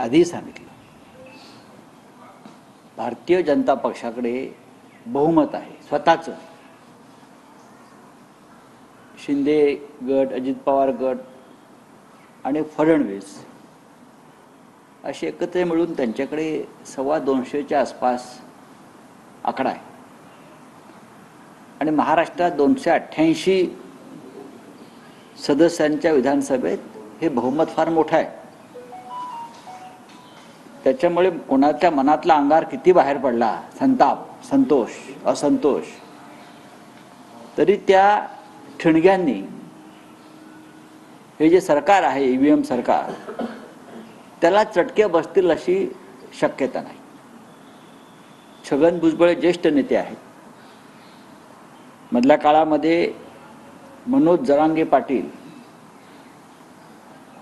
आधी सांगितलं, भारतीय जनता पक्षाकडे बहुमत आहे स्वतःचं. शिंदे गट, अजित पवार गट आणि फडणवीस असे एकत्र मिळून त्यांच्याकडे 225च्या आसपास आकडा आहे. आणि महाराष्ट्रात 288 सदस्यांच्या विधानसभेत हे बहुमत फार मोठं आहे. त्याच्यामुळे कोणाच्या मनातला अंगार किती बाहेर पडला, संताप, संतोष, असंतोष, तरी त्या ठिणग्यांनी हे जे सरकार आहे, ईव्हीएम सरकार, त्याला चटके बसतील अशी शक्यता नाही. छगन भुजबळ ज्येष्ठ नेते आहेत. मधल्या काळामध्ये मनोज जरांगे पाटील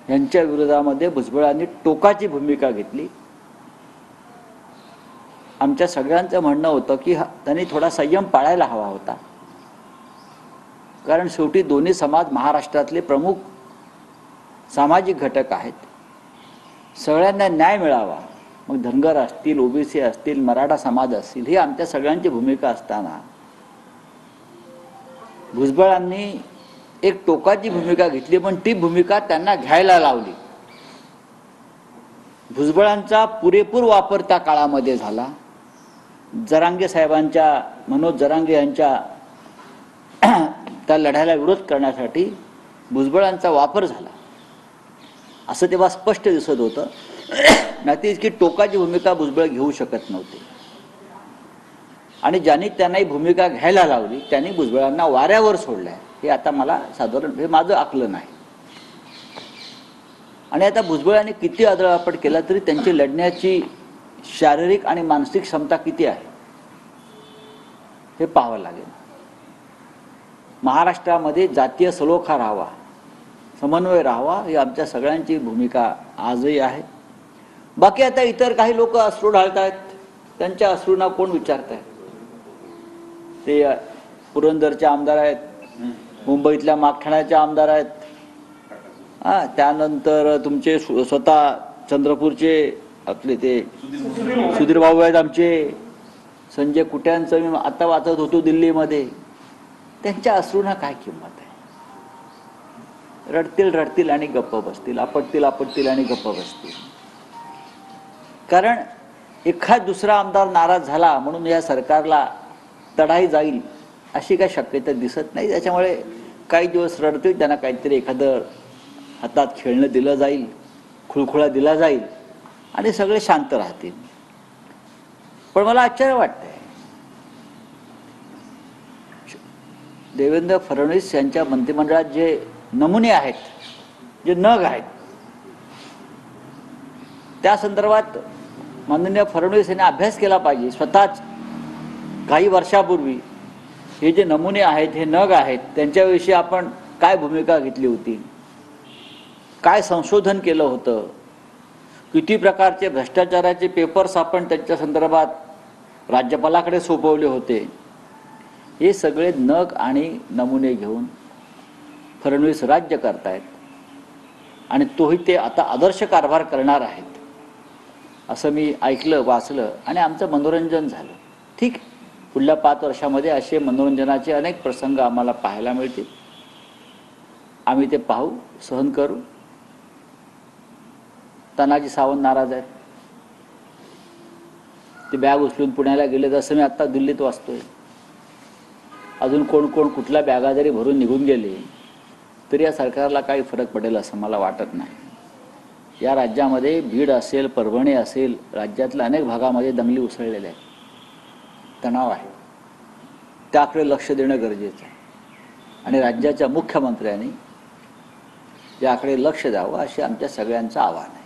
यांच्या विरोधामध्ये भुजबळांनी टोकाची भूमिका घेतली. आमच्या सगळ्यांचं म्हणणं होतं की त्यांनी थोडा संयम पाळायला हवा होता, कारण शेवटी दोन्ही समाज महाराष्ट्रातले प्रमुख सामाजिक घटक आहेत. सगळ्यांना न्याय मिळावा, मग धनगर असतील, ओबीसी असतील, मराठा समाज असतील, ही आमच्या सगळ्यांची भूमिका असताना भुजबळांनी एक टोकाची भूमिका घेतली, पण ती भूमिका त्यांना घ्यायला लावली. भुजबळांचा पुरेपूर वापर त्या काळामध्ये झाला. जरांगे साहेबांच्या, मनोज जरांगे यांच्या त्या लढ्याला विरोध करण्यासाठी भुजबळांचा वापर झाला असं तेव्हा स्पष्ट दिसत होतं. नाही इतकी टोकाची भूमिका भुजबळ घेऊ शकत नव्हते. आणि ज्यांनी त्यांनाही भूमिका घ्यायला लावली त्यांनी भुजबळांना वाऱ्यावर सोडलंय, हे आता मला साधारण हे माझं आकलन आहे. आणि आता भुजबळांनी किती आदळआपट केला तरी त्यांची लढण्याची शारीरिक आणि मानसिक क्षमता किती आहे हे पाहावं लागेल. महाराष्ट्रामध्ये जातीय सलोखा राहावा, समन्वय राहावा, ही आमच्या सगळ्यांची भूमिका आजही आहे. बाकी आता इतर काही लोक अश्रू ढाळतायत, त्यांच्या अश्रूंना कोण विचारत आहे? ते पुरंदरचे आमदार आहेत, मुंबईतल्या मागठाण्याचे आमदार आहेत, त्यानंतर तुमचे स्वतः चंद्रपूरचे आपले ते सुधीर भाऊ आहेत आमचे, संजय कुट्यांचं मी आता वाचत होतो दिल्लीमध्ये. त्यांच्या अश्रूंना काय किंमत आहे? रडतील रडतील आणि गप्प बसतील, आपटतील आपटतील आणि गप्प बसतील. कारण एखाद दुसरा आमदार नाराज झाला म्हणून या सरकारला तडाई जाईल अशी काही शक्यता दिसत नाही. त्याच्यामुळे काही दिवस रडतील, त्यांना काहीतरी एखादं हातात खेळणं दिलं जाईल, खुळखुळा दिला जाईल आणि सगळे शांत राहतील. पण मला आश्चर्य वाटतंय, देवेंद्र फडणवीस यांच्या मंत्रिमंडळात जे नमुने आहेत, जे नग आहेत, त्या संदर्भात माननीय फडणवीस यांनी अभ्यास केला पाहिजे. स्वतःच काही वर्षापूर्वी हे जे नमुने आहेत, हे नग आहेत, त्यांच्याविषयी आपण काय भूमिका घेतली होती, काय संशोधन केलं होतं, किती प्रकारचे भ्रष्टाचाराचे पेपर्स आपण त्यांच्या संदर्भात राज्यपालाकडे सोपवले होते. हे सगळे नग आणि नमुने घेऊन फडणवीस राज्य करतायत आणि तोही ते आता आदर्श कारभार करणार आहेत असं मी ऐकलं, वाचलं आणि आमचं मनोरंजन झालं. ठीक, पुढल्या 5 वर्षामध्ये असे मनोरंजनाचे अनेक प्रसंग आम्हाला पाहायला मिळतील. आम्ही ते पाहू, सहन करू. तानाजी सावंत नाराज आहेत, ते बॅग उचलून पुण्याला गेले, जसं मी आत्ता दिल्लीत वाचतोय. अजून कोण कोण कुठल्या बॅगा जरी भरून निघून गेले तरी या सरकारला काही फरक पडेल असं मला वाटत नाही. या राज्यामध्ये बीड असेल, परभणी असेल, राज्यातल्या अनेक भागामध्ये दंगली उसळलेल्या आहेत, तणाव आहे. त्याकडे लक्ष देणं गरजेचं आहे आणि राज्याच्या मुख्यमंत्र्यांनी याकडे लक्ष द्यावं असे आमच्या सगळ्यांचं आव्हान आहे.